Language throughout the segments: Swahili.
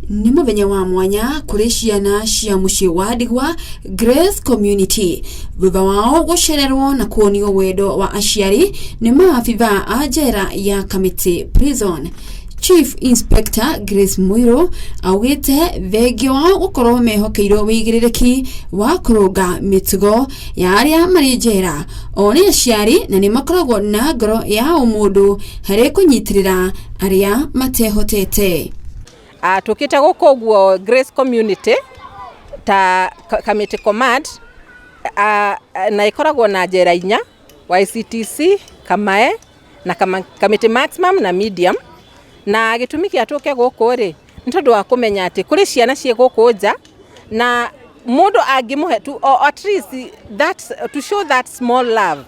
ni muthenya wa mwanya kuri ciana cia mucii wa Ndigwa Grace Community. Thutha wao gucererwo na kuonio wendo wa aciari ni maabitha a njera ya Kamiti Prison. Chief Inspector Grace Muiro augite thengio wa gukorwo mehokeirwo wigiriki wa kurunga mitugo ya aria mari njera oni aciari na ni makoragwo na ngoro ya umundu hari kunyitirira aria matehotete. Tukite guko guo Grace Community ta Kamiti Command na ikoragwo na njera inya YCTC, Kamae na Kamiti Maximum na Medium. Na gitumi kia tuke guku ri ntondu wa kumenya ati kuri ciana cie guku nja na mundu angimuhe to at least that to show that small love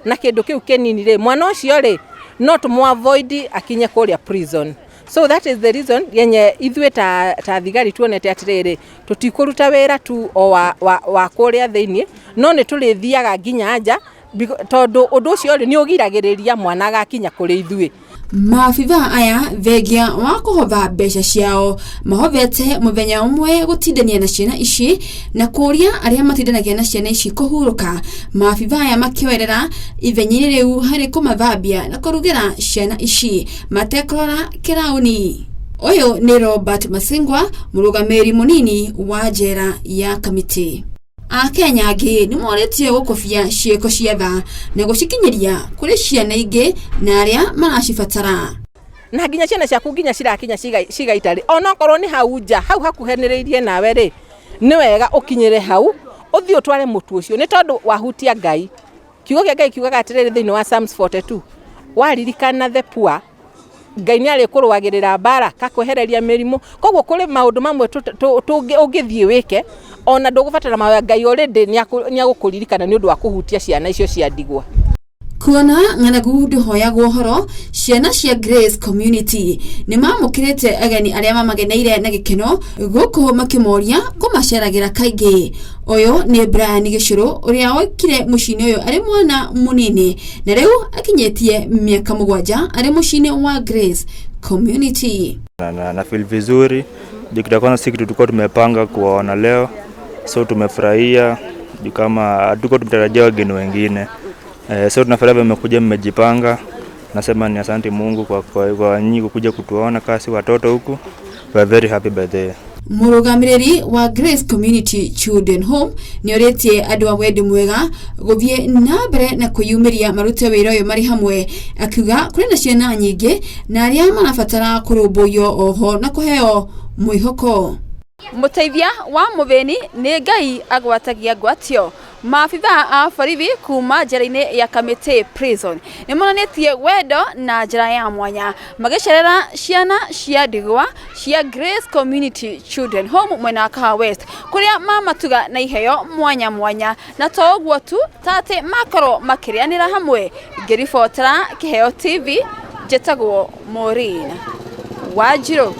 na kindu kiu kenini ri mwana ucio ri no to avoid akinye kuria prison. So that is the reason yenye ithwe ta thigari tuonete atiriri tutikuruta wira tu o wa kuria thiini no ni turithiaga nginya nja tondu undu ucio ri ni ugiragiriria mwana gakinya kuri ithwe. Maabitha aya vengia wa kuhotha mbeca ciao mahovete muthenya umwe gutindania na ciana ici na kuria aria matindanagia na ciana ici kuhuruka. Maabitha aya makioerera ithenyini riu hari kumathambia na kurugira ciana ici matekorora kirauni. Oyo ni Robert Masingwa, murugamiri munini wa njera ya Kamiti. Akenya angi ni moretio gukofia cieko cia tha na gucikinyiria kuri ciana ingi na aria maracibatara. Na nginya ciana ciaku nginya cirakinya cigaitari ona korwo ni hau nja hau hakuheneririe nawe ri ni wega ukinyire hau uthio tware mutu ucio ni tondu wahutia Ngai. Kiugo kia Ngai kiugaga atiriri thiini wa Psalms 42 waririkana the poor Ngai ni ari kuruagirira bara kakwehereria mirimu. Koguo kuri maundu mamwe ungithie wike ona ndugubatara mawe Ngai already ni agukuririkana ni undu wa kuhutia ciana icio cia Ndigwa. Kuona ng'anagu nduhoyagwo horo ciana cia Grace Community ni mamukirite ageni aria mamageneire na gikeno guku makimoria kumaceragira kaingi. Oyo ni Brian Gicuru uria wikire mucini uyu ari mwana munini na riu akinyetie miaka 7 ari mucini wa Grace Community. Na feel vizuri dikitakuwa siku tulikuwa tumepanga kuona leo, so tumefurahia kama hatuko tumetarajia wageni wengine. So tunafurahi mmekuja mmejipanga. Nasema ni asante Mungu kwa nyinyi kuja kutuona kasi watoto huku. We are very happy by the murugamiriri wa Grace Community Children Home ni oretie andu a wendi mwega guthie na mbere na kuyumiria marute wira uyu mari hamwe, akiuga kuri na ciana nyingi na aria marabatara kurumbuyo oho na kuheo mwihoko. Muteithia wa muthini ni Ngai agwatagia gwatio. Maabitha a borithi kuma njera-ini ya Kamiti Prison ni monanetie wendo na njira ya mwanya magicerera ciana cia Ndigwa cia Grace Community Children Home mwena Kaha West kuria mamatuga na iheo mwanya na to guo tu tate makoro makirianira hamwe. Ngiribotera Kiheo TV, jetagwo Maureen Wanjiru.